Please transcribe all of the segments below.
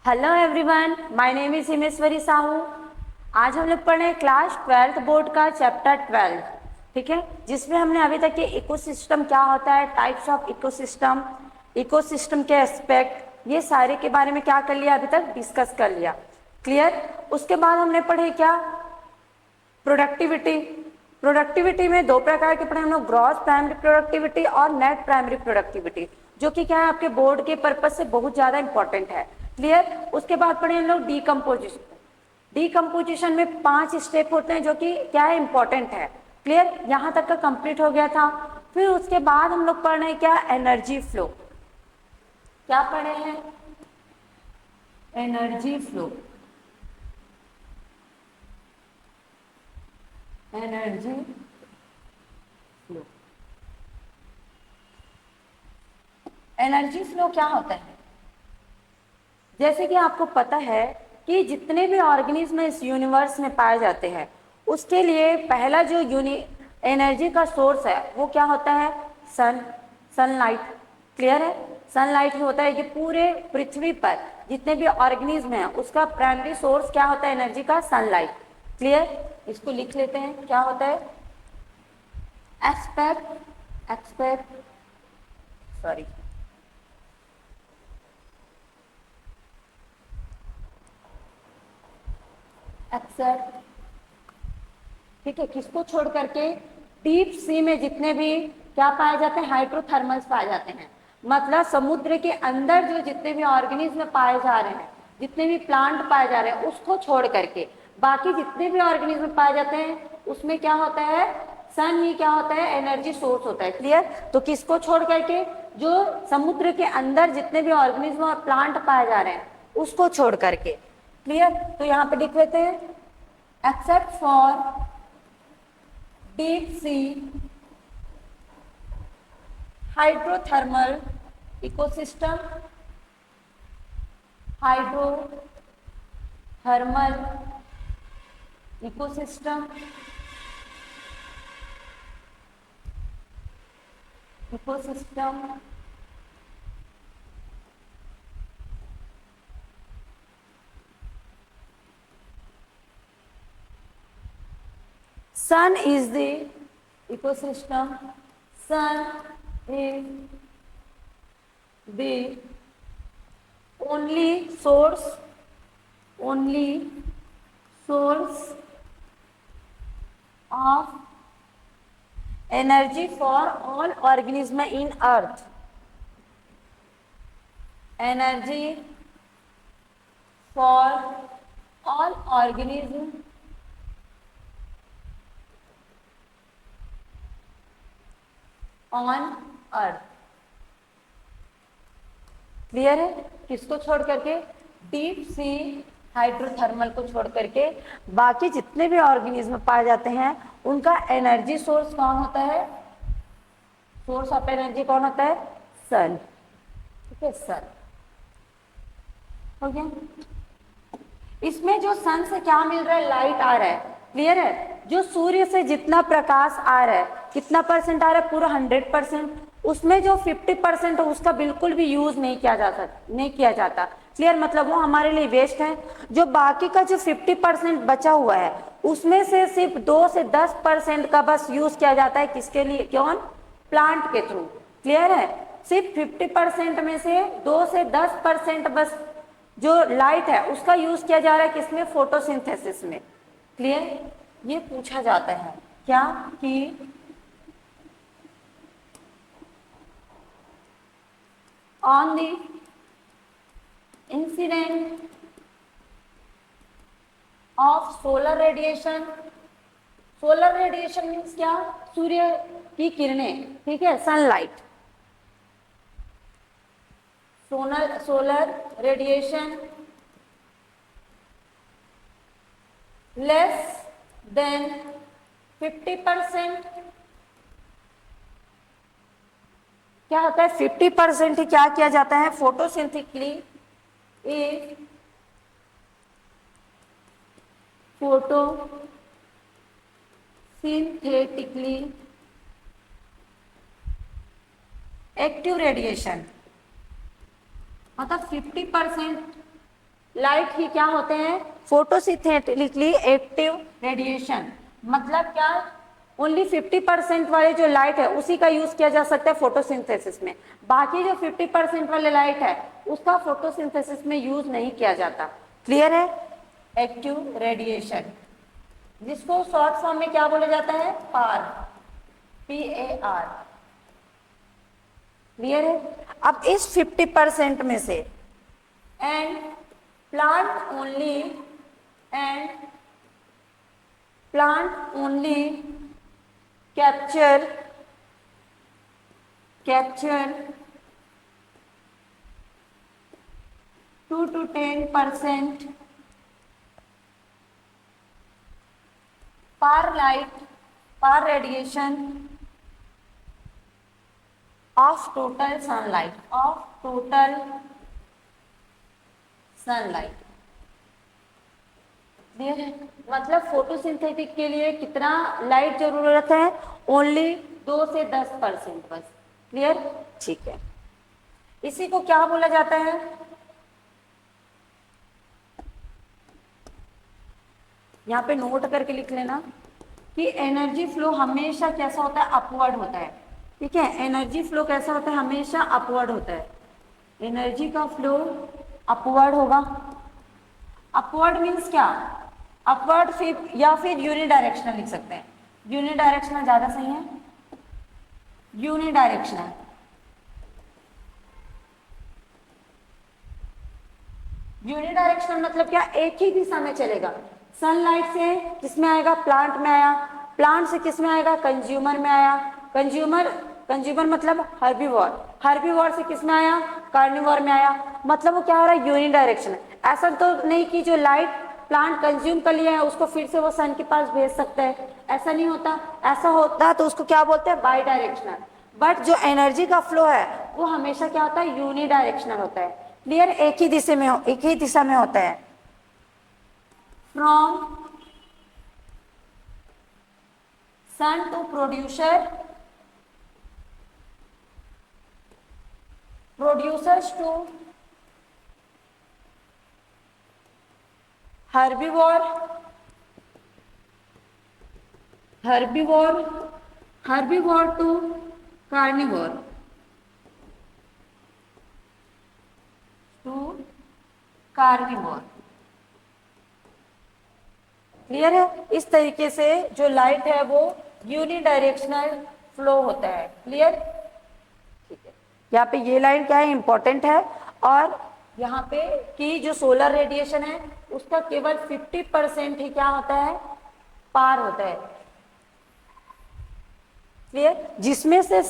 Hello everyone, my name is Himeshwari Sahu. आज हम लोग पढ़ रहे हैं क्लास 12th बोर्ड का चैप्टर 12। ठीक है, जिसमें हमने अभी तक के इकोसिस्टम क्या होता है, टाइप्स ऑफ इकोसिस्टम, इकोसिस्टम के एस्पेक्ट, ये सारे के बारे में क्या कर लिया, अभी तक डिस्कस कर लिया। क्लियर। उसके बाद हमने पढ़े क्या, प्रोडक्टिविटी। प्रोडक्टिविटी में दो प्रकार के पढ़े हम लोग, ग्रॉस प्राइमरी प्रोडक्टिविटी और नेट प्राइमरी प्रोडक्टिविटी, जो कि क्या है आपके बोर्ड के पर्पज से बहुत ज्यादा इंपॉर्टेंट है। क्लियर। उसके बाद पढ़े हम लोग डीकम्पोजिशन। डीकम्पोजिशन में 5 स्टेप होते हैं जो कि क्या है, इंपॉर्टेंट है। क्लियर, यहाँ तक का कंप्लीट हो गया था। फिर उसके बाद हम लोग पढ़ रहे हैं क्या, एनर्जी फ्लो। क्या पढ़े हैं, energy flow. Energy flow. Energy flow क्या होता है, जैसे कि आपको पता है कि जितने भी ऑर्गेनिज्म इस यूनिवर्स में पाए जाते हैं, उसके लिए पहला जो एनर्जी का सोर्स है वो क्या होता है, सनलाइट। क्लियर है, सनलाइट ही होता है कि पूरे पृथ्वी पर जितने भी ऑर्गेनिज्म हैं उसका प्राइमरी सोर्स क्या होता है एनर्जी का, सनलाइट। क्लियर, इसको लिख लेते हैं, क्या होता है, एस्पेक्ट एक्सपेक्ट सॉरी एक्सेप्ट। ठीक है, किसको छोड़ करके, डीप सी में जितने भी क्या पाए जाते हैं, हाइड्रोथर्मल्स पाए जाते हैं। मतलब समुद्र के अंदर जो जितने भी ऑर्गेनिज्म पाए जा रहे हैं, जितने भी प्लांट पाए जा रहे हैं, उसको छोड़ करके बाकी जितने भी ऑर्गेनिज्म पाए जाते हैं उसमें क्या होता है, सन ही क्या होता है, एनर्जी सोर्स होता है। क्लियर। तो किसको छोड़ करके, जो समुद्र के अंदर जितने भी ऑर्गेनिज्म और प्लांट पाए जा रहे हैं उसको छोड़ करके। क्लियर, तो यहाँ पे लिख लेते हैं, except for deep sea hydrothermal ecosystem, hydrothermal ecosystem, ecosystem sun is the ecosystem, sun is the only source, only source of energy for all organism in earth, energy for all organism on earth. Clear है, किसको छोड़ करके, deep sea hydrothermal को छोड़ करके बाकी जितने भी ऑर्गेनिज्म पाए जाते हैं उनका एनर्जी सोर्स कौन होता है, सोर्स ऑफ एनर्जी कौन होता है, सन। ठीक है, सन हो गया। इसमें जो सन से क्या मिल रहा है, लाइट आ रहा है। क्लियर है, जो सूर्य से जितना प्रकाश आ रहा है, कितना परसेंट आ रहा है, पूरा 100%। उसमें जो 50% है उसका बिल्कुल भी यूज नहीं किया जाता, नहीं किया जाता। क्लियर, मतलब वो हमारे लिए वेस्ट है। जो बाकी का जो 50% बचा हुआ है उसमें से सिर्फ 2 से 10% का बस यूज किया जाता है, किसके लिए, कौन, प्लांट के थ्रू। क्लियर है, सिर्फ 50% में से 2 से 10% बस जो लाइट है उसका यूज किया जा रहा है, किसमें, फोटोसिंथेसिस में। क्लियर, ये पूछा जाता है क्या कि on the incident of solar radiation, solar radiation means क्या, सूर्य की किरणें। ठीक है, sunlight, solar radiation less than 50%, क्या होता है, 50% ही क्या किया जाता है, फोटोसिंथेटिकली, फोटोसिंथेटिकली एक्टिव रेडिएशन, मतलब 50% लाइट ही क्या होते हैं, फोटोसिंथेटिकली एक्टिव रेडिएशन। मतलब क्या, ओनली 50% वाले जो लाइट है उसी का यूज किया जा सकता है फोटोसिंथेसिस में, बाकी जो 50% वाले लाइट है उसका फोटोसिंथेसिस में यूज नहीं किया जाता। क्लियर है? एक्टिव रेडिएशन, जिसको शॉर्ट फॉर्म में क्या बोला जाता है, पार, PAR। क्लियर है? अब इस 50% में से and plant only capture 2 to 10% par radiation of total sunlight। Clear है? मतलब फोटोसिंथेटिक के लिए कितना लाइट जरूरत है, ओनली 2 से 10% बस। क्लियर? ठीक है। इसी को क्या बोला जाता है, यहाँ पे नोट करके लिख लेना कि एनर्जी फ्लो हमेशा कैसा होता है, अपवर्ड होता है। ठीक है, एनर्जी फ्लो कैसा होता है, हमेशा अपवर्ड होता है। एनर्जी का फ्लो अपवर्ड होगा। अपवर्ड मीन्स क्या, अपवर्ड फिर या फिर यूनिडायरेक्शनल लिख सकते हैं। यूनिडायरेक्शनल ज्यादा सही है, यूनिडायरेक्शनल। यूनिडायरेक्शनल मतलब क्या, एक ही दिशा में चलेगा। सनलाइट से किसमें आएगा, प्लांट में आया, प्लांट से किसमें आएगा, कंज्यूमर में आया, कंज्यूमर मतलब हर्बीवोर से किसमें आया, कार्निवोर में आया। मतलब वो क्या हो रहा है, यूनिडायरेक्शनल। ऐसा तो नहीं कि जो लाइट प्लांट कंज्यूम कर लिया है उसको फिर से वो सन के पास भेज सकता है, ऐसा नहीं होता। ऐसा होता तो उसको क्या बोलते हैं, बाई डायरेक्शनल। बट जो एनर्जी का फ्लो है वो हमेशा क्या होता है, यूनिडायरेक्शनल होता है। क्लियर? एक ही दिशा में होता है। From sun to producers to herbivore to carnivore clear है? इस तरीके से जो लाइट है वो यूनिडायरेक्शनल फ्लो होता है। क्लियर? ठीक है। यहाँ पे ये लाइन क्या है, इंपॉर्टेंट है। और यहाँ पे कि जो सोलर रेडिएशन है उसका केवल 50% ही क्या होता है, पार होता है। क्लियर? जिसमें से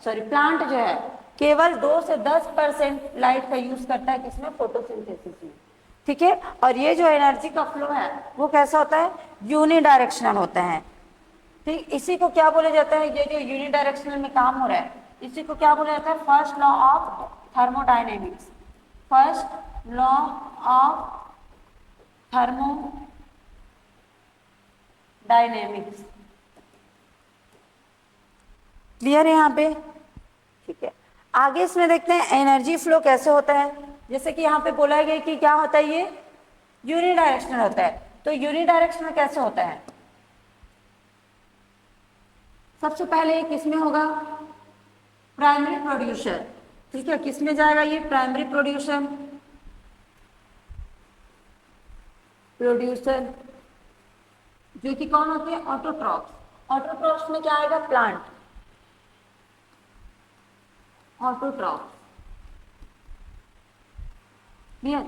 प्लांट जो है केवल 2 से 10% लाइट का यूज करता है, किसमें, फोटोसिंथेसिस में। ठीक है? और ये जो एनर्जी का फ्लो है वो कैसा होता है, यूनिडायरेक्शनल होता है। ठीक, इसी को क्या बोला जाता है, ये जो यूनिडायरेक्शनल में काम हो रहा है इसी को क्या बोला जाता है, first law of thermodynamics. First law of thermodynamics. Clear है यहाँ पे? ठीक है। आगे इसमें देखते हैं एनर्जी फ्लो कैसे होता है। जैसे कि यहाँ पे बोला गया कि क्या होता है, ये यूनिडायरेक्शनल होता है। तो यूनिडायरेक्शनल कैसे होता है, सबसे पहले किसमें होगा, प्राइमरी प्रोड्यूसर। ठीक है, किसमें जाएगा ये, प्राइमरी प्रोड्यूसर जो कि कौन होते हैं, ऑटोट्रॉफ्स। ऑटोट्रॉफ्स में क्या आएगा, प्लांट, ऑटोट्रॉफ्स। क्लियर?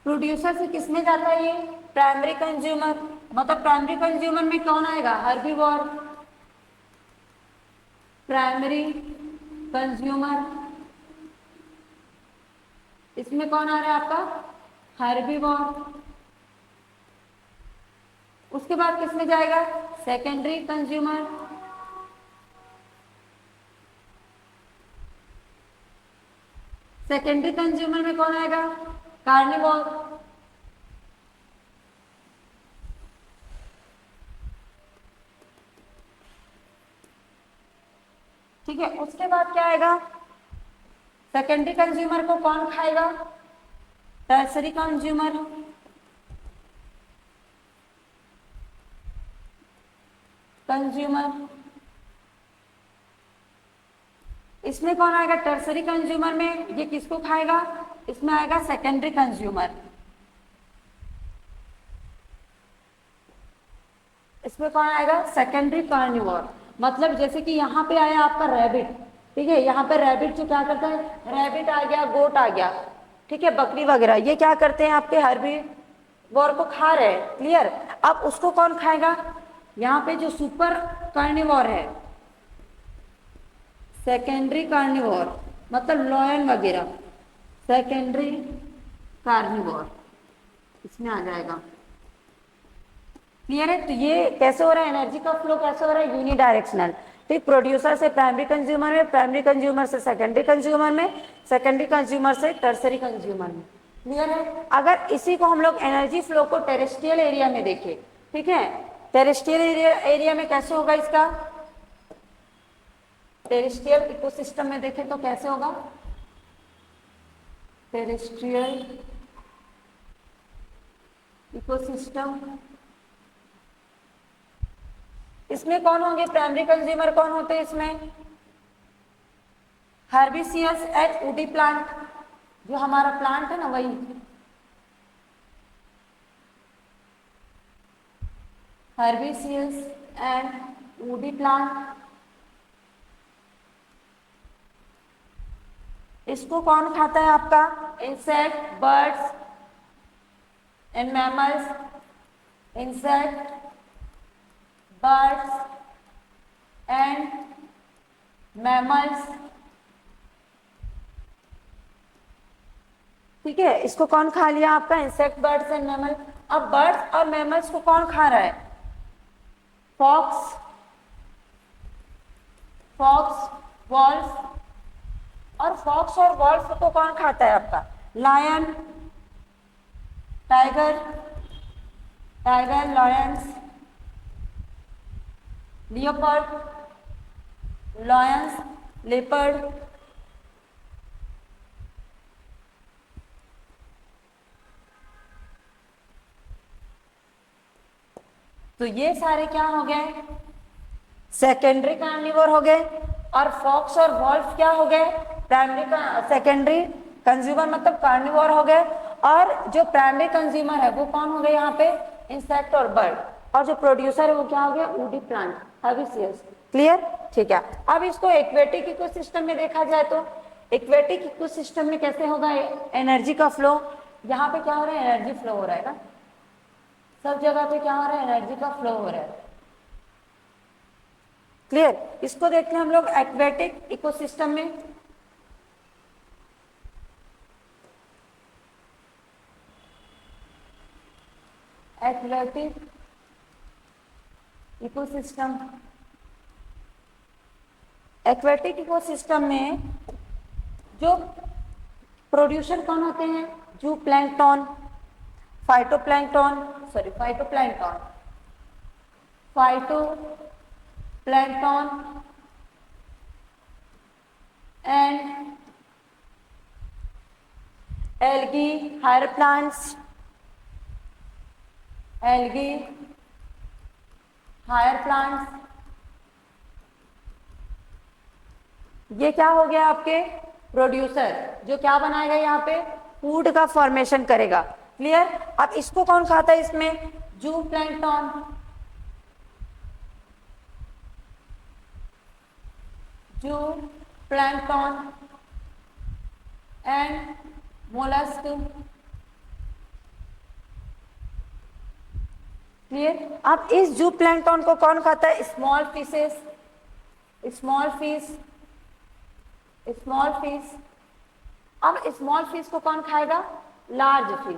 प्रोड्यूसर से किसमें जाता है ये, प्राइमरी कंज्यूमर। मतलब प्राइमरी कंज्यूमर में कौन आएगा, हर्बीवोर। प्राइमरी कंज्यूमर, इसमें कौन आ रहा है आपका, हर्बीवोर। उसके बाद किसमें जाएगा, सेकेंडरी कंज्यूमर। सेकेंडरी कंज्यूमर में कौन आएगा, कार्निवोर। ठीक है, उसके बाद क्या आएगा, सेकेंडरी कंज्यूमर को कौन खाएगा, टर्सरी कंज्यूमर, इसमें कौन आएगा? टर्सरी कंज्यूमर में ये किसको खाएगा? इसमें आएगा सेकेंडरी कंज्यूमर। इसमें कौन आएगा? Secondary carnivore. मतलब जैसे कि यहाँ पे आया आपका रैबिट, ठीक है, यहाँ पे रैबिट जो क्या करता है, रैबिट आ गया, गोट आ गया, ठीक है, बकरी वगैरह, ये क्या करते हैं आपके हर्बीवोर को खा रहे हैं। क्लियर? अब उसको कौन खाएगा? यहाँ पे जो सुपर कार्निवोर है, सेकेंडरी कार्निवोर, मतलब लॉयन वगैरह, सेकेंडरी कार्निवोर इसमें आ जाएगा। क्लियर है? तो ये कैसे हो रहा है, एनर्जी का फ्लो कैसे हो रहा है? यूनिडायरेक्शनल। ठीक, प्रोड्यूसर से प्राइमरी कंज्यूमर में, प्राइमरी कंज्यूमर से सेकेंडरी कंज्यूमर में, सेकेंडरी कंज्यूमर से टर्सरी कंज्यूमर में। क्लियर है? अगर इसी को हम लोग एनर्जी फ्लो को टेरेस्ट्रियल एरिया में देखें, ठीक है, टेरेस्ट्रियल एरिया में कैसे होगा इसका? टेरेस्ट्रियल इकोसिस्टम में देखें तो कैसे होगा? टेरेस्ट्रियल इकोसिस्टम, इसमें कौन होंगे? प्राइमरी कंज्यूमर कौन होते हैं इसमें? हर्बिसियस एंड वुडी प्लांट, जो हमारा प्लांट है ना वही, हर्बिसियस एंड वुडी प्लांट। इसको कौन खाता है आपका? Insect, birds and mammals, insect, birds and mammals. ठीक है, इसको कौन खा लिया आपका? Insect, birds and mammal. अब बर्ड्स और मैमल्स को कौन खा रहा है? Fox, wolf. और फॉक्स और वॉल्फ को कौन खाता है आपका? Lion, tiger, lions, leopard, lions, leopard. तो ये सारे क्या हो गए? सेकेंडरी कार्निवोर हो गए। और फॉक्स और वॉल्फ क्या हो गए? सेकेंडरी कंज्यूमर, मतलब कार्निवोर हो गए। और जो प्राइमरी कंज्यूमर है वो कौन हो गए यहाँ पे? इंसेक्ट और बर्ड। और जो प्रोड्यूसर है वो क्या हो गया? Woody plant, herbaceous. क्लियर? ठीक है। अब इसको एक्वेटिक इकोसिस्टम में देखा जाए तो एक्वेटिक इकोसिस्टम में कैसे होगा एनर्जी का फ्लो? यहाँ पे क्या हो रहा है? एनर्जी फ्लो हो रहा है ना, सब जगह पे क्या हो रहा है? एनर्जी का फ्लो हो रहा है। क्लियर? इसको देखते हैं हम लोग एक्वेटिक इकोसिस्टम में। एक्वेटिक इकोसिस्टम, एक्वेटिक इकोसिस्टम में जो प्रोड्यूसर कौन होते हैं? Zooplankton, phytoplankton and algae, higher plants, ये क्या हो गया आपके? प्रोड्यूसर, जो क्या बनाएगा यहाँ पे? फूड का फॉर्मेशन करेगा। क्लियर? अब इसको कौन खाता है इसमें? जू प्लैंकटन, एंड मोलस्क। क्लियर? अब इस जू प्लैंकटन को कौन खाता है? Small fish. अब स्मॉल फिश को कौन खाएगा? Large fish.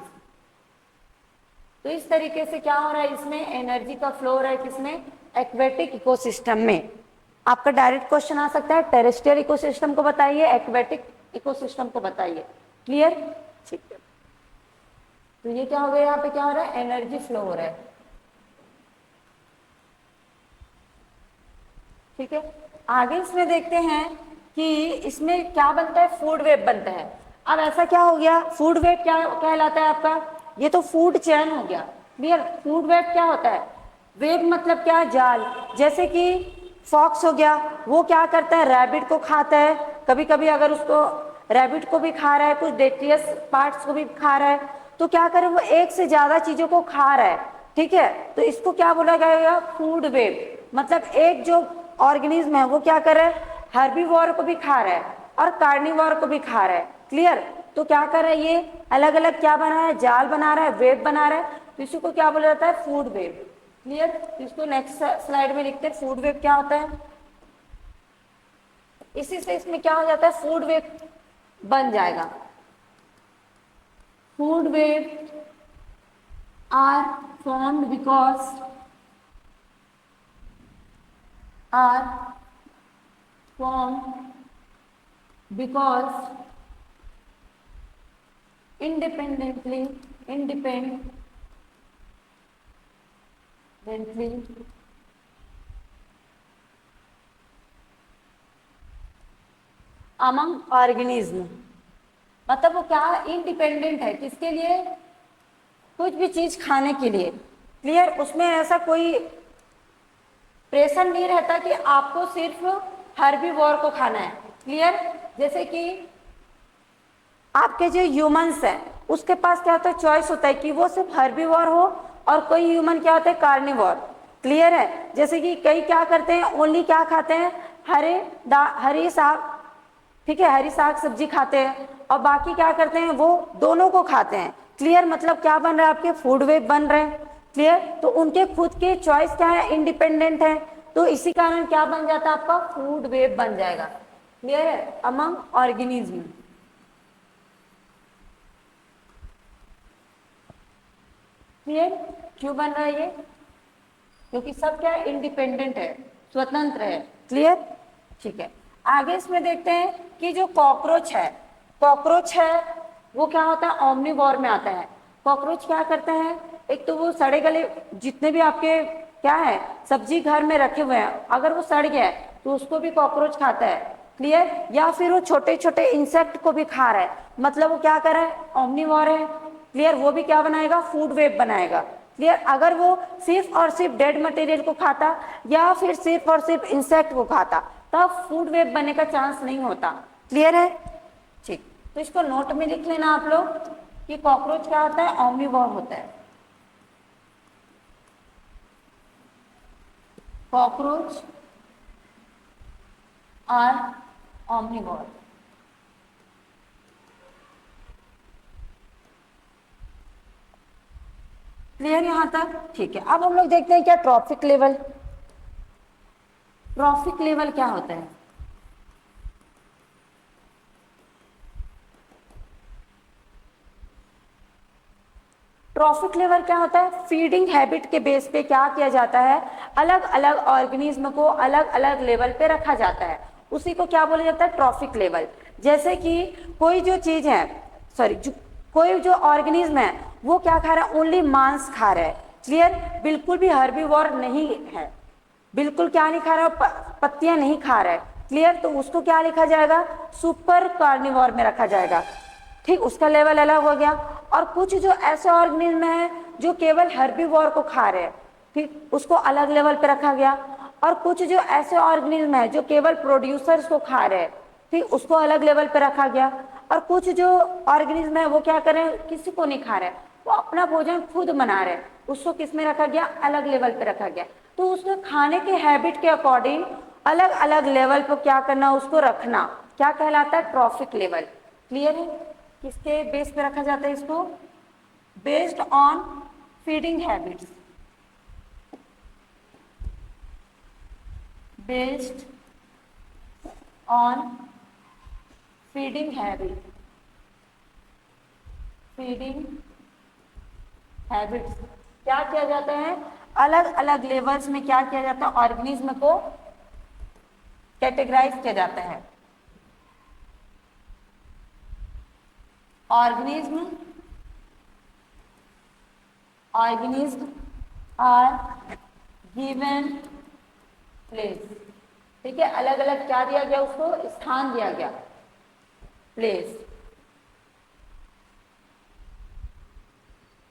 तो इस तरीके से क्या हो रहा है? इसमें एनर्जी का फ्लो हो रहा है। किसमें? एक्वेटिक इकोसिस्टम में। आपका डायरेक्ट क्वेश्चन आ सकता है, टेरेस्ट्रियल इकोसिस्टम को बताइए, एक्वेटिक इकोसिस्टम को बताइए। क्लियर? ठीक है। तो ये क्या हो गया? यहाँ पे क्या हो रहा है? एनर्जी फ्लो हो रहा है। ठीक है, आगे इसमें देखते हैं कि इसमें क्या बनता है? फूड वेब बनता है। अब ऐसा क्या हो गया, फूड वेब क्या कहलाता है आपका, ये तो फूड चेन हो गया। क्लियर, फूड वेब क्या होता है, वेब मतलब क्या, जाल। जैसे कि फॉक्स हो गया, वो क्या करता है, रैबिट को खाता है, कभी कभी अगर उसको रैबिट को भी खा रहा है, कुछ डेट्रियस पार्ट्स को भी खा रहा है, तो क्या करे, वो एक से ज्यादा चीजों को खा रहा है, ठीक है, तो इसको क्या बोला जाएगा, फूड वेब। मतलब एक जो ऑर्गेनिज्म है वो क्या कर रहा है, हर्बीवोर को भी खा रहा है और कार्निवोर को भी खा रहा है। क्लियर, तो क्या कर रहा है, ये अलग अलग क्या बना है, जाल बना रहा है, वेब बना रहा है, तो इसी को क्या बोला जाता है, फूड वेब। क्लियर, तो इसको नेक्स्ट स्लाइड में लिखते हैं फूड वेब क्या होता है। इसी से इसमें क्या हो जाता है, फूड वेब बन जाएगा। Food web are formed because independently among organism, मतलब वो क्या इंडिपेंडेंट है, किसके लिए, कुछ भी चीज खाने के लिए। क्लियर, उसमें ऐसा कोई प्रेशर नहीं रहता कि आपको सिर्फ हर्बीवोर को खाना है। क्लियर, जैसे कि आपके जो ह्यूमंस हैं उसके पास क्या होता है, चॉइस होता है कि वो सिर्फ हर्बीवोर हो, और कोई ह्यूमन क्या होता है, कार्निवोर। क्लियर है, जैसे कि कई क्या करते हैं, ओनली क्या खाते हैं, हरी साग, ठीक है, हरी साग सब्जी खाते हैं, और बाकी क्या करते हैं, वो दोनों को खाते हैं। क्लियर, मतलब क्या बन रहा है, आपके फूड वेब बन रहे हैं। क्लियर, तो उनके खुद के चॉइस क्या है, इंडिपेंडेंट है, तो इसी कारण क्या बन जाता है, आपका फूड वेब बन जाएगा। क्लियर है, अमंग ऑर्गेनिज्म। क्लियर, क्यों बन रहा है ये, क्योंकि सब क्या है, इंडिपेंडेंट है, स्वतंत्र है। क्लियर, ठीक है, आगे इसमें देखते हैं कि जो कॉकरोच है वो क्या होता है, ओमनिवोर में आता है। कॉकरोच क्या करते हैं, एक तो वो सड़े गले जितने भी आपके क्या है सब्जी घर में रखे हुए हैं, अगर वो सड़ गया है तो उसको भी कॉकरोच खाता है। क्लियर, या फिर वो छोटे छोटे इंसेक्ट को भी खा रहा है, मतलब वो क्या कर रहा है, ओमनिवोर है। क्लियर, वो भी क्या बनाएगा, फूड वेब बनाएगा। क्लियर, अगर वो सिर्फ और सिर्फ डेड मटेरियल को खाता या फिर सिर्फ और सिर्फ इंसेक्ट को खाता, तब फूड वेब बनने का चांस नहीं होता। क्लियर है, ठीक, तो इसको नोट में लिख लेना आप लोग कि कॉकरोच क्या होता है, ओमनिवोर होता है। Cockroach are omnivore. क्लियर यहां तक, ठीक है। अब हम लोग देखते हैं क्या ट्रॉफिक लेवल, ट्रॉफिक लेवल क्या होता है। ट्रॉफिक लेवल क्या होता है, फीडिंग हैबिट के बेस पे क्या किया जाता है, अलग अलग ऑर्गेनिज्म को अलग अलग लेवल पे रखा जाता है, उसी को क्या बोला जाता है, ट्रॉफिक लेवल। जैसे कि कोई जो चीज है, सॉरी, कोई जो ऑर्गेनिज्म है वो क्या खा रहा है, ओनली मांस खा रहा है। क्लियर, बिल्कुल भी हर्बीवोर नहीं है, बिल्कुल क्या नहीं खा रहा है, पत्तियां नहीं खा रहा है। क्लियर, तो उसको क्या लिखा जाएगा, सुपर कार्निवोर में रखा जाएगा। ठीक, उसका लेवल अलग हो गया। और कुछ जो ऐसे ऑर्गेनिज्म है जो केवल हर्बीवोर को खा रहे हैं, ठीक, उसको अलग लेवल पे रखा गया। और कुछ जो ऐसे ऑर्गेनिज्म है जो केवल प्रोड्यूसर्स को खा रहे हैं, ठीक, उसको अलग लेवल पे रखा गया। और कुछ जो ऑर्गेनिज्म है वो क्या कर रहे हैं, किसी को नहीं खा रहे, वो अपना भोजन खुद बना रहे हैं, उसको किस में रखा गया, अलग लेवल पे रखा गया। तो उसको खाने के हैबिट के अकॉर्डिंग अलग अलग लेवल पर क्या करना, उसको रखना क्या कहलाता है, ट्रॉफिक लेवल। क्लियर है, किसके बेस पे रखा जाता है इसको, based on feeding habits, based on feeding habit, feeding habits क्या किया जाता है, अलग अलग लेवल्स में क्या किया जाता है, ऑर्गेनिज्म को कैटेगराइज किया जाता है। ऑर्गेनिज्म आर गिवन प्लेस, ठीक है, अलग अलग क्या दिया गया, उसको स्थान दिया गया, प्लेस।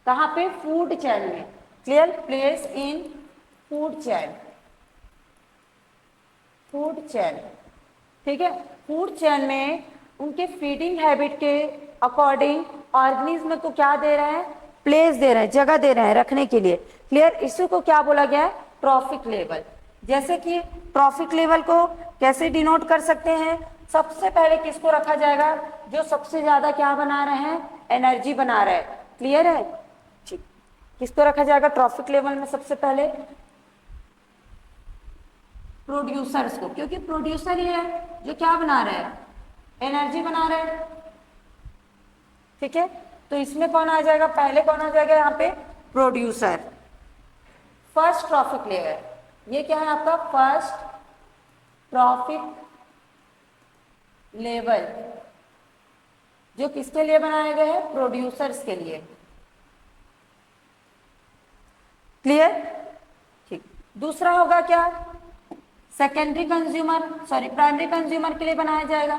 कहाँ पे? फूड चेन में। Clear? Place in food chain, food chain, ठीक है। फूड चेन में उनके फीडिंग हैबिट के अकॉर्डिंग ऑर्गेनिज्म को क्या दे रहे हैं? प्लेस दे रहे हैं, जगह दे रहे हैं रखने के लिए। क्लियर? इसी को क्या बोला गया है? Trophic level. जैसे कि ट्रॉफिक लेवल को कैसे डिनोट कर सकते हैं? सबसे पहले किसको रखा जाएगा? जो सबसे ज्यादा क्या बना रहे हैं? एनर्जी बना रहे हैं। क्लियर है? ठीक। किसको रखा जाएगा ट्रॉफिक लेवल में? सबसे पहले प्रोड्यूसर्स को, क्योंकि प्रोड्यूसर ही है जो क्या बना रहे हैं? एनर्जी बना रहे हैं। ठीक है, तो इसमें कौन आ जाएगा? पहले कौन आ जाएगा यहाँ पे? प्रोड्यूसर। फर्स्ट ट्रॉफिक लेवल, ये क्या है आपका? फर्स्ट ट्रॉफिक लेवल, जो किसके लिए बनाए गए हैं? प्रोड्यूसर्स के लिए। क्लियर? ठीक। दूसरा होगा क्या? Secondary consumer, sorry primary consumer के लिए बनाया जाएगा,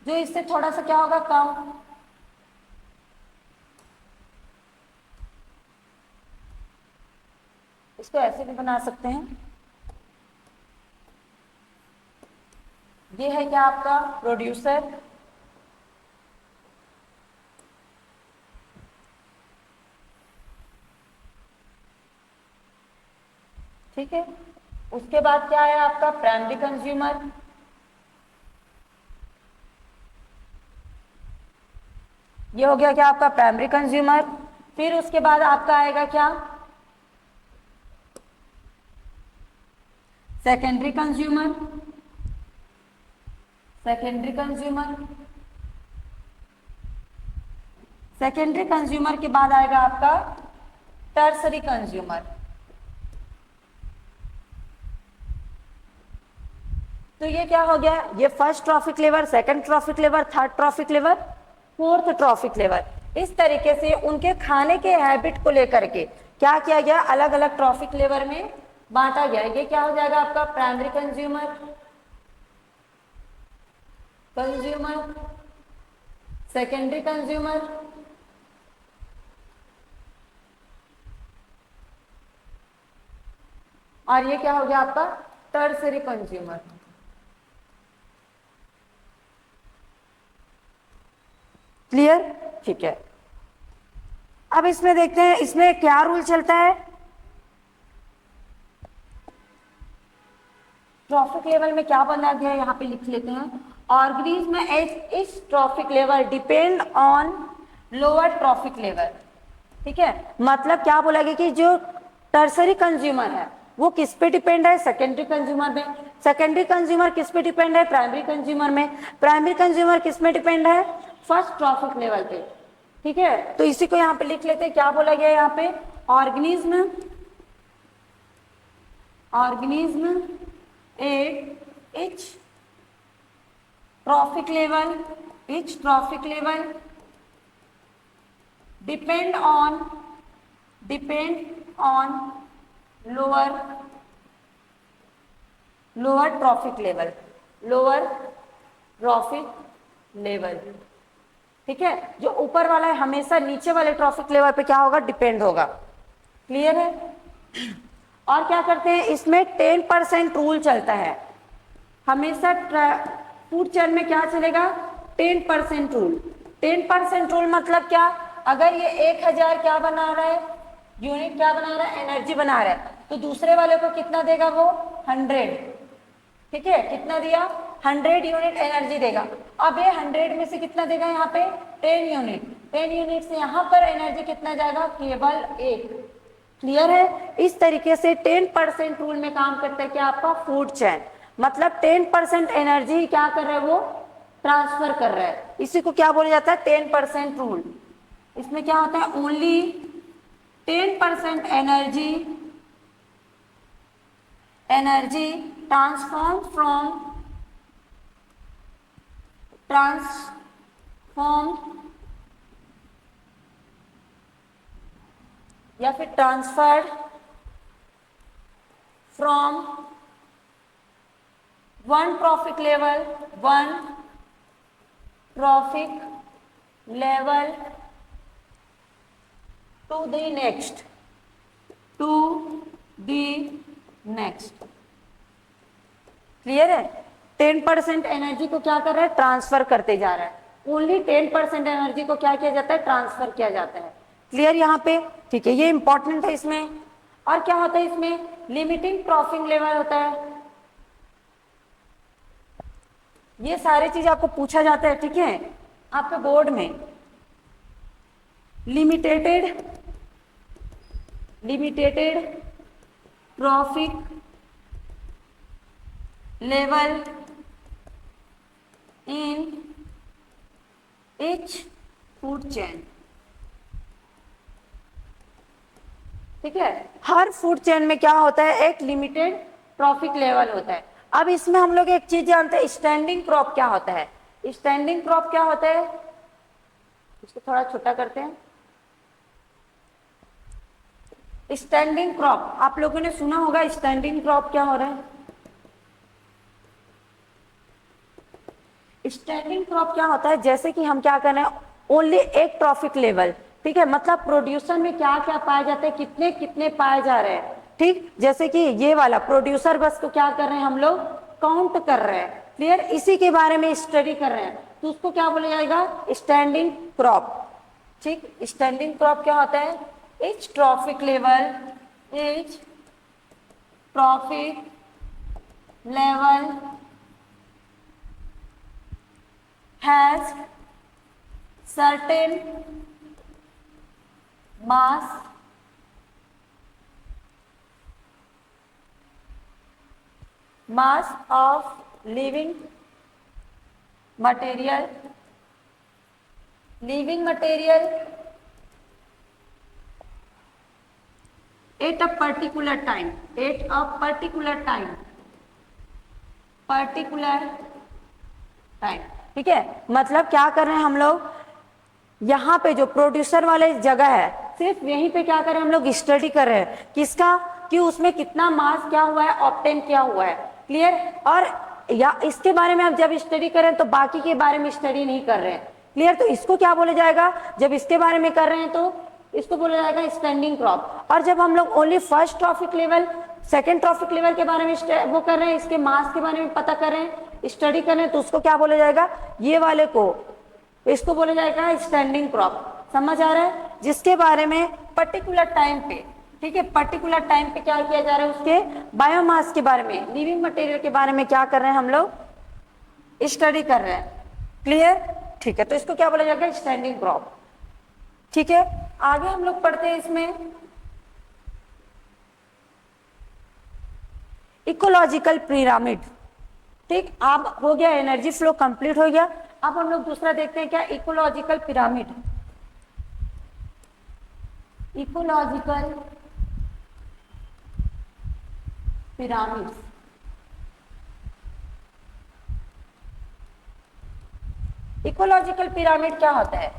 जो इससे थोड़ा सा क्या होगा? कम। इसको ऐसे भी बना सकते हैं। ये है क्या आपका? प्रोड्यूसर। ठीक है, उसके बाद क्या है आपका? Primary consumer. ये हो गया क्या आपका? Primary consumer. फिर उसके बाद आपका आएगा क्या? Secondary consumer. Secondary consumer, secondary consumer के बाद आएगा आपका टर्सरी कंज्यूमर। तो ये क्या हो गया? ये first trophic level, second trophic level, third trophic level, fourth trophic level. इस तरीके से उनके खाने के हैबिट को लेकर के क्या किया गया? अलग अलग ट्रॉफिक लेवल में बांटा गया। ये क्या हो जाएगा आपका? Primary consumer, consumer, secondary consumer, और ये क्या हो गया आपका? Tertiary consumer. क्लियर? ठीक है, अब इसमें देखते हैं इसमें क्या रूल चलता है। ट्रॉफिक लेवल में क्या बना गया है यहाँ पे लिख लेते हैं। ऑर्गेनिज्म एट इस trophic level depend on lower trophic level. ठीक है, मतलब क्या बोला गया कि जो टर्सरी कंज्यूमर है वो किस पे डिपेंड है? सेकेंडरी कंज्यूमर में। सेकेंडरी कंज्यूमर किस पे डिपेंड है? प्राइमरी कंज्यूमर में। प्राइमरी कंज्यूमर किस में डिपेंड है? फर्स्ट ट्रॉफिक लेवल पे। ठीक है, तो इसी को यहाँ पे लिख लेते हैं। क्या बोला गया यहाँ पे? Organism, organism eight each trophic level, each trophic level depend on lower trophic level, lower trophic level। ठीक है, जो ऊपर वाला है हमेशा नीचे वाले ट्रॉफिक लेवल पे क्या होगा? डिपेंड होगा। क्लियर है? और क्या करते हैं इसमें? 10% रूल चलता है हमेशा। फूड चेन में क्या चलेगा? 10% रूल। 10% रूल मतलब क्या? अगर ये 1000 क्या बना रहा है? यूनिट क्या बना रहा है? एनर्जी बना रहा है, तो दूसरे वाले को कितना देगा वो? 100। ठीक है, कितना दिया? 100 यूनिट एनर्जी देगा। अब ये 100 में से कितना देगा यहाँ पे? 10 यूनिट। 10 यूनिट से यहाँ पर एनर्जी कितना जाएगा? केवल 1। क्लियर है? इस तरीके से 10% रूल में काम करता है क्या आपका? Food chain. मतलब 10% एनर्जी क्या कर रहा है? वो ट्रांसफर कर रहा है। इसी को क्या बोला जाता है? 10% रूल। इसमें क्या होता है? ओनली 10% एनर्जी ट्रांसफॉर्म या फिर transferred from one trophic level to the next, to the next. Clear है? 10% एनर्जी को क्या कर रहा है? ट्रांसफर करते जा रहा है। ओनली 10% एनर्जी को क्या किया जाता है? ट्रांसफर किया जाता है। क्लियर यहाँ पे? ठीक है, ये इंपॉर्टेंट है इसमें। और क्या होता है इसमें? लिमिटिंग ट्रॉफिंग लेवल होता है। ये सारी चीज आपको पूछा जाता है, ठीक है, आपके बोर्ड में। Limited trophic level in each food chain. ठीक है, हर फूड चेन में क्या होता है? एक लिमिटेड ट्रॉफिक लेवल होता है। अब इसमें हम लोग एक चीज जानते हैं, स्टैंडिंग क्रॉप क्या होता है? स्टैंडिंग क्रॉप क्या होता है? इसको थोड़ा छोटा करते हैं। स्टैंडिंग क्रॉप आप लोगों ने सुना होगा, स्टैंडिंग क्रॉप क्या हो रहा है? स्टैंडिंग क्रॉप क्या होता है? जैसे कि हम क्या कर रहे हैं, ओनली एक ट्रॉफिक लेवल, ठीक है, मतलब प्रोड्यूसर में क्या क्या पाए जाते हैं, कितने कितने पाए जा रहे हैं। ठीक, जैसे कि ये वाला प्रोड्यूसर बस को क्या कर रहे हैं हम लोग? काउंट कर रहे हैं। क्लियर? इसी के बारे में स्टडी कर रहे हैं, तो उसको क्या बोला जाएगा? Standing crop. ठीक, स्टैंडिंग क्रॉप क्या होता है? Etch trophic level has certain mass of living material at a particular time, ठीक है, मतलब क्या कर रहे हैं हम लोग? यहाँ पे जो प्रोड्यूसर वाले जगह है, सिर्फ यहीं पे क्या कर रहे हैं हम लोग? स्टडी कर रहे हैं किसका? कि उसमें कितना मास क्या हुआ है? ऑब्टेन किया हुआ है। क्लियर? और या इसके बारे में आप जब स्टडी करें तो बाकी के बारे में स्टडी नहीं कर रहे हैं। क्लियर? तो इसको क्या बोला जाएगा? जब इसके बारे में कर रहे हैं तो इसको बोला जाएगा स्टैंडिंग क्रॉप। और जब हम लोग only first trophic level, second trophic level के बारे में वो कर रहे हैं, इसके मास के बारे में पता कर रहे हैं, स्टडी कर रहे हैं, तो उसको क्या बोला जाएगा? ये वाले को, इसको बोला जाएगा स्टैंडिंग क्रॉप। समझ आ रहा है? जिसके बारे में पर्टिकुलर टाइम पे, ठीक है, पर्टिकुलर टाइम पे क्या किया जा रहा है? उसके बायोमास के बारे में, लिविंग मटेरियल के बारे में क्या कर रहे हैं हम लोग? स्टडी कर रहे हैं। क्लियर? ठीक है, तो इसको क्या बोला जाएगा? Standing crop. ठीक है, आगे हम लोग पढ़ते हैं इसमें इकोलॉजिकल पिरामिड। ठीक, अब हो गया एनर्जी फ्लो कंप्लीट हो गया। अब हम लोग दूसरा देखते हैं क्या? Ecological pyramid. Ecological pyramid, ecological pyramid क्या होता है?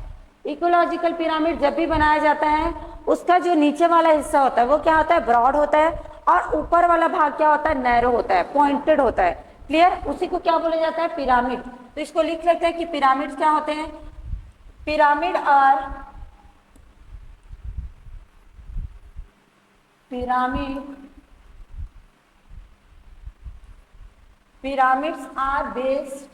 इकोलॉजिकल पिरामिड जब भी बनाया जाता है, उसका जो नीचे वाला हिस्सा होता है वो क्या होता है? ब्रॉड होता है, और ऊपर वाला भाग क्या होता है? नैरो होता है, पॉइंटेड होता है। क्लियर? उसी को क्या बोला जाता है? पिरामिड। तो इसको लिख लेते हैं कि पिरामिड क्या होते हैं? Pyramid pyramids are based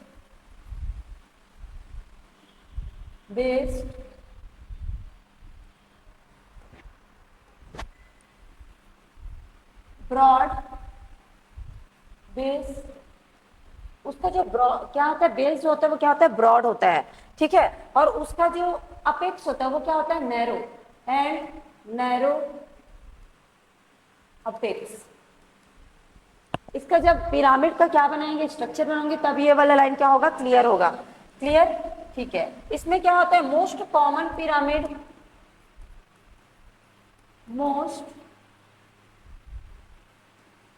broad base. उसका जो क्या होता है? बेस जो होता है वो क्या होता है? ब्रॉड होता है। ठीक है, और उसका जो अपेक्स होता है वो क्या होता है? Narrow, and narrow apex. इसका जब पिरामिड का क्या बनाएंगे? स्ट्रक्चर बनाएंगे, तब ये वाला लाइन क्या होगा? क्लियर होगा। क्लियर? ठीक है, इसमें क्या होता है? Most common pyramid, most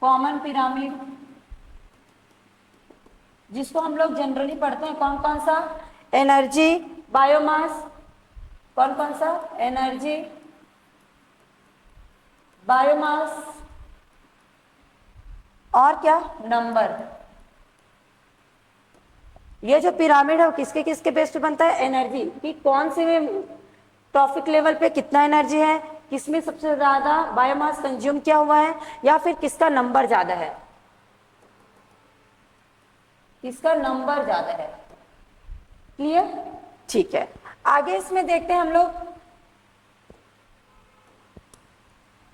common pyramid जिसको हम लोग जनरली पढ़ते हैं, कौन कौन सा? एनर्जी, बायोमास, कौन कौन सा? एनर्जी, बायोमास, और क्या? नंबर। ये जो पिरामिड है वो किसके किसके बेस पे बनता है? एनर्जी, कि कौन से ट्रॉफिक लेवल पे कितना एनर्जी है, किसमें सबसे ज्यादा बायोमास कंज्यूम किया हुआ है, या फिर किसका नंबर ज्यादा है, किसका नंबर ज्यादा है। क्लियर? ठीक है, आगे इसमें देखते हैं हम लोग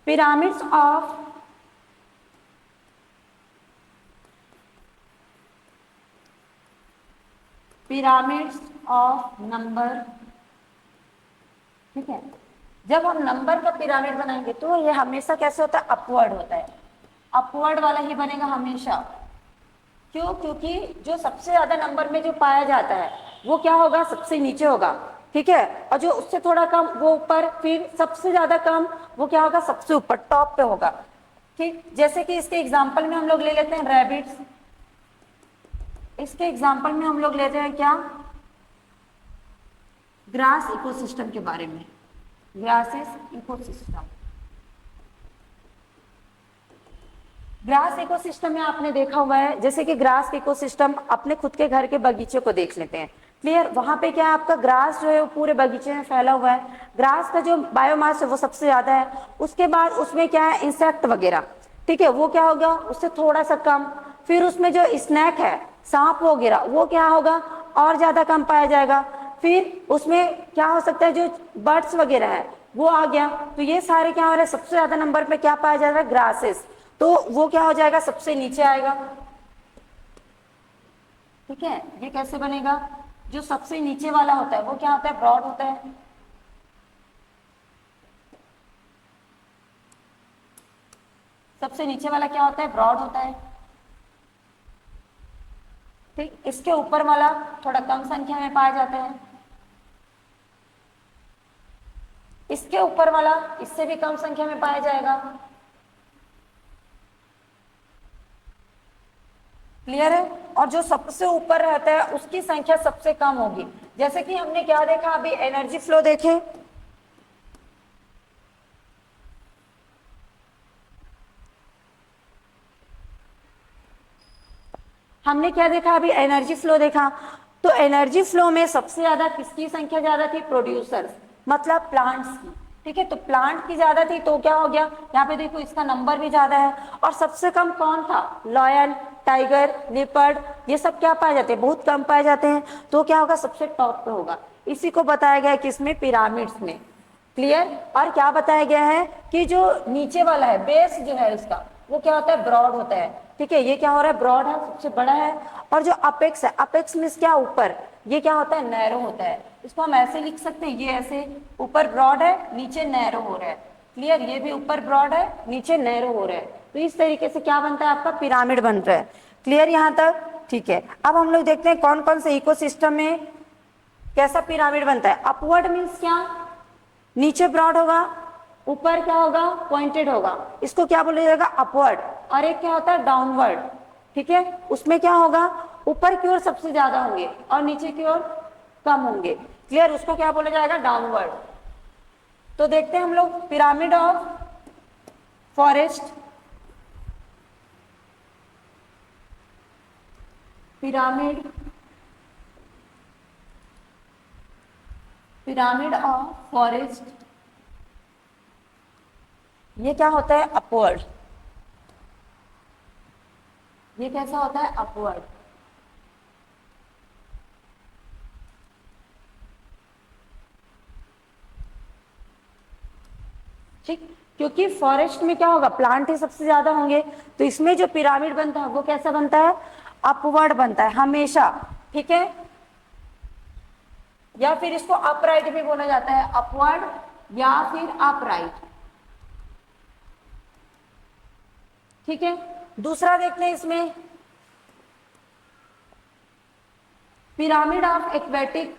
पिरामिड्स ऑफ नंबर। ठीक है, जब हम नंबर का पिरामिड बनाएंगे तो ये हमेशा कैसे होता है, अपवर्ड होता है, अपवर्ड वाला ही बनेगा हमेशा। क्यों? क्योंकि जो सबसे ज्यादा नंबर में जो पाया जाता है वो क्या होगा, सबसे नीचे होगा। ठीक है, और जो उससे थोड़ा कम वो ऊपर, फिर सबसे ज्यादा कम वो क्या होगा, सबसे ऊपर टॉप पे होगा। ठीक, जैसे कि इसके एग्जांपल में हम लोग ले लेते हैं रैबिट्स। इसके एग्जांपल में हम लोग लेते हैं क्या, ग्रास इकोसिस्टम के बारे में, ग्रासेस इकोसिस्टम। ग्रास इकोसिस्टम में आपने देखा हुआ है, जैसे कि ग्रास इकोसिस्टम अपने खुद के घर के बगीचे को देख लेते हैं। क्लियर? वहां पे क्या है, आपका ग्रास जो है वो पूरे बगीचे में फैला हुआ है, ग्रास का जो बायोमास है वो सबसे ज्यादा है। उसके बाद उसमें क्या है, इंसेक्ट वगैरह, ठीक है, वो क्या होगा, उससे थोड़ा सा कम। फिर उसमें जो स्नैक है, सांप वगैरह, वो क्या होगा, और ज्यादा कम पाया जाएगा। फिर उसमें क्या हो सकता है, जो बर्ड्स वगैरह है वो आ गया। तो ये सारे क्या हो रहे हैं, सबसे ज्यादा नंबर पे क्या पाया जा रहा है, ग्रासेस। तो वो क्या हो जाएगा, सबसे नीचे आएगा। ठीक है, ये कैसे बनेगा, जो सबसे नीचे वाला होता है वो क्या होता है, ब्रॉड होता है। सबसे नीचे वाला क्या होता है, ब्रॉड होता है। ठीक, इसके ऊपर वाला थोड़ा कम संख्या में पाया जाता है। इसके ऊपर वाला इससे भी कम संख्या में पाया जाएगा। क्लियर है? और जो सबसे ऊपर रहता है उसकी संख्या सबसे कम होगी। जैसे कि हमने क्या देखा अभी, एनर्जी फ्लो देखे। हमने क्या देखा अभी, एनर्जी फ्लो देखा। तो एनर्जी फ्लो में सबसे ज्यादा किसकी संख्या ज्यादा थी, प्रोड्यूसर्स, मतलब प्लांट्स की। ठीक है, तो प्लांट की ज्यादा थी तो क्या हो गया, यहाँ पे देखो इसका नंबर भी ज्यादा है। और सबसे कम कौन था, लॉयन, टाइगर, लिपर्ड, ये सब क्या पाए जाते हैं, बहुत कम पाए जाते हैं। तो क्या होगा, सबसे टॉप पे होगा। इसी को बताया गया है किसमें, पिरामिड्स में। क्लियर? और क्या बताया गया है कि जो नीचे वाला है, बेस जो है उसका, वो क्या होता है, ब्रॉड होता है। ठीक है, ये क्या हो रहा है, ब्रॉड है, सबसे बड़ा है। और जो अपेक्स है, अपेक्स मींस क्या, ऊपर, ये क्या होता है, नैरो होता है। इसको हम ऐसे लिख सकते हैं, ये ऐसे, ऊपर ब्रॉड है, नीचे नैरो हो रहा है। क्लियर? ये भी ऊपर ब्रॉड है, नीचे नैरो हो रहा है। तो इस तरीके से क्या बनता है, आपका पिरामिड बन रहा है। क्लियर यहाँ तक? ठीक है, अब हम लोग देखते हैं कौन कौन से इकोसिस्टम में कैसा पिरामिड बनता है। अपवर्ड मीन्स क्या, नीचे ब्रॉड होगा, ऊपर क्या होगा, पॉइंटेड होगा, इसको क्या बोला जाएगा, अपवर्ड। और एक क्या होता है, डाउनवर्ड। ठीक है, उसमें क्या होगा, ऊपर की ओर सबसे ज्यादा होंगे और नीचे की ओर कम होंगे। क्लियर? उसको क्या बोला जाएगा, डाउनवर्ड। तो देखते हैं हम लोग pyramid of forest, pyramid pyramid of forest, ये क्या होता है, अपवर्ड। ये कैसा होता है, अपवर्ड। ठीक, क्योंकि फॉरेस्ट में क्या होगा, प्लांट ही सबसे ज्यादा होंगे। तो इसमें जो पिरामिड बनता है वो कैसा बनता है, अपवर्ड बनता है हमेशा। ठीक है, या फिर इसको अपराइट भी बोला जाता है, अपवर्ड या फिर अपराइट। ठीक है, दूसरा देखते हैं इसमें, pyramid of aquatic,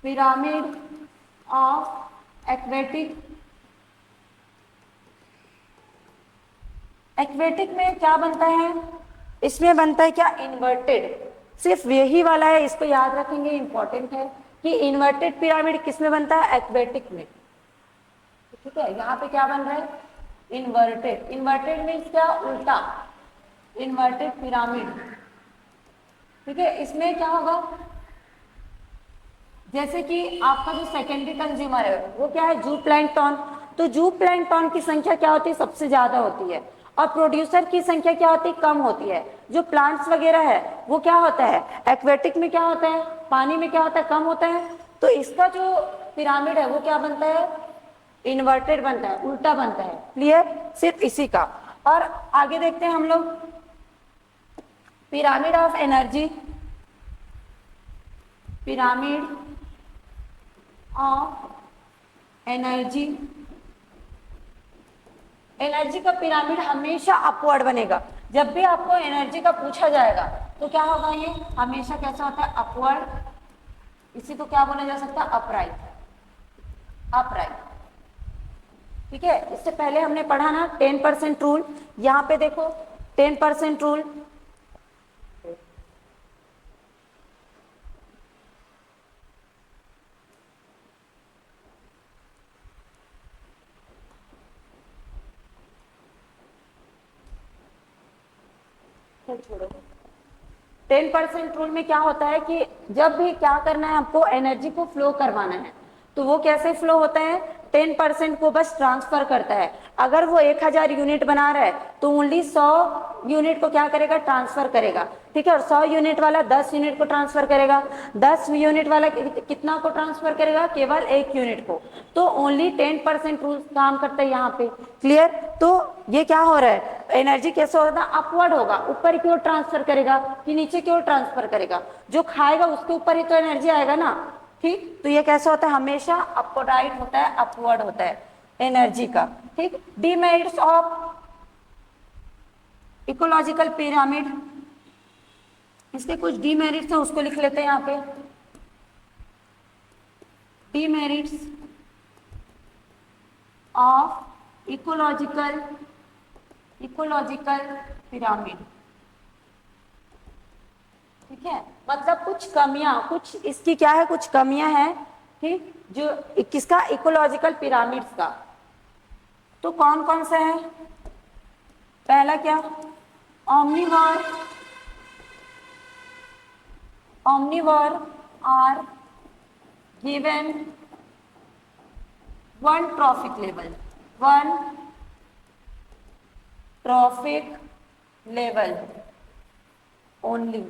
pyramid of aquatic. Aquatic में क्या बनता है, इसमें बनता है क्या, इन्वर्टेड। सिर्फ यही वाला है, इसको याद रखेंगे, इंपॉर्टेंट है कि इन्वर्टेड पिरामिड किस में बनता है, एक्वेटिक में। ठीक है, यहाँ पे क्या बन रहा है, इन्वर्टेड। इन्वर्टेड मीन्स क्या, उल्टा, इन्वर्टेड पिरामिड। ठीक है, इसमें क्या होगा, जैसे कि आपका जो सेकेंडरी कंज्यूमर है वो क्या है, जू प्लैंकटन। तो जू प्लैंकटन की संख्या क्या होती है, सबसे ज्यादा होती है, और प्रोड्यूसर की संख्या क्या होती है, कम होती है। जो प्लांट्स वगैरह है वो क्या होता है, एक्वेटिक में क्या होता है, पानी में क्या होता है, कम होता है। तो इसका जो पिरामिड है वो क्या बनता है, इन्वर्टेड बनता है, उल्टा बनता है। क्लियर, सिर्फ इसी का। और आगे देखते हैं हम लोग pyramid of energy, pyramid of energy. Energy का पिरामिड हमेशा अपवर्ड बनेगा। जब भी आपको एनर्जी का पूछा जाएगा तो क्या होगा, ये हमेशा कैसा होता है, अपवर्ड। इसी को क्या बोला जा सकता है, अपराइट, अपराइट। ठीक है, इससे पहले हमने पढ़ा ना 10% रूल। यहाँ पे देखो 10% रूल, छोड़ो। 10% रूल में क्या होता है कि जब भी क्या करना है आपको, एनर्जी को फ्लो करवाना है, तो वो कैसे फ्लो होता है, 10% को बस ट्रांसफर करता है। अगर वो 1000 यूनिट बना रहा है तो ओनली 100 यूनिट को क्या करेगा, ट्रांसफर करेगा। ठीक है, और 100 यूनिट वाला 10 यूनिट को ट्रांसफर करेगा, 10 यूनिट वाला कितना को ट्रांसफर करेगा, केवल 1 यूनिट को। तो ओनली 10% रूल काम करता है यहाँ पे। क्लियर, तो ये क्या हो रहा है, एनर्जी कैसे होगा, अपवर्ड होगा, ऊपर की ओर ट्रांसफर करेगा कि नीचे की ओर ट्रांसफर करेगा। जो खाएगा उसके ऊपर ही तो एनर्जी आएगा ना। ठीक, तो ये कैसा होता है, हमेशा अपराइट होता है, अपवर्ड होता है एनर्जी का। ठीक, डीमेरिट्स ऑफ इकोलॉजिकल पिरामिड, इसके कुछ डीमेरिट्स हैं उसको लिख लेते हैं यहाँ पे। Demerits of ecological pyramid. ठीक है, मतलब कुछ कमियां, कुछ इसकी क्या है, कुछ कमियां हैं। ठीक, जो किसका, इकोलॉजिकल पिरामिड्स का। तो कौन कौन सा है, पहला क्या, omnivore, omnivore are given one trophic level, one trophic level only।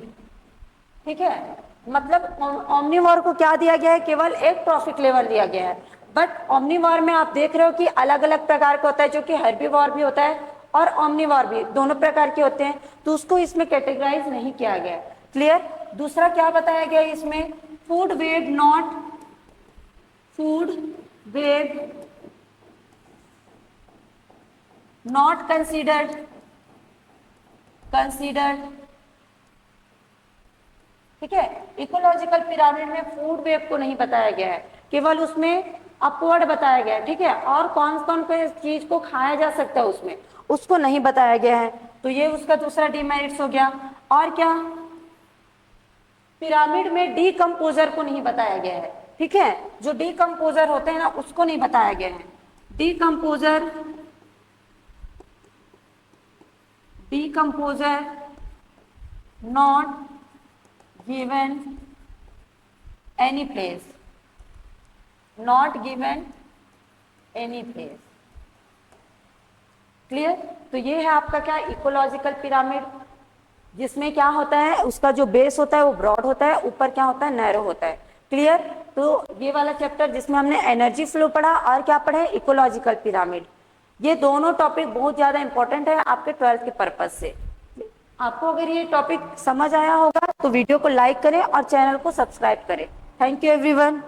ठीक है, मतलब ओमनिवोर को क्या दिया गया है, केवल एक ट्रॉफिक लेवल दिया गया है। बट ओमनिवोर में आप देख रहे हो कि अलग अलग प्रकार का होता है, जो कि हर्बीवोर भी होता है और ओमनिवोर भी, दोनों प्रकार के होते हैं, तो उसको इसमें कैटेगराइज नहीं किया गया है। क्लियर, दूसरा क्या बताया गया इसमें, food web not, food web not considered, ठीक है। इकोलॉजिकल पिरामिड में फूड वेब को नहीं बताया गया है, केवल उसमें अपवर्ड बताया गया है। ठीक है, और कौन कौन चीज को खाया जा सकता है उसमें, उसको नहीं बताया गया है। तो ये उसका दूसरा डीमेरिट्स हो गया। और क्या, पिरामिड में डीकम्पोजर को नहीं बताया गया है। ठीक है, जो डीकम्पोजर होते हैं ना उसको नहीं बताया गया है। Decomposer not given any place, not given any place। Clear, तो ये है आपका क्या, इकोलॉजिकल पिरामिड, जिसमें क्या होता है, उसका जो बेस होता है वो ब्रॉड होता है, ऊपर क्या होता है, नैरो होता है। क्लियर, तो ये वाला चैप्टर जिसमें हमने एनर्जी फ्लो पढ़ा और क्या पढ़े, इकोलॉजिकल पिरामिड। ये दोनों टॉपिक बहुत ज्यादा इंपॉर्टेंट है आपके 12th के पर्पज से। आपको अगर ये टॉपिक समझ आया होगा तो वीडियो को लाइक करें और चैनल को सब्सक्राइब करें। Thank you everyone.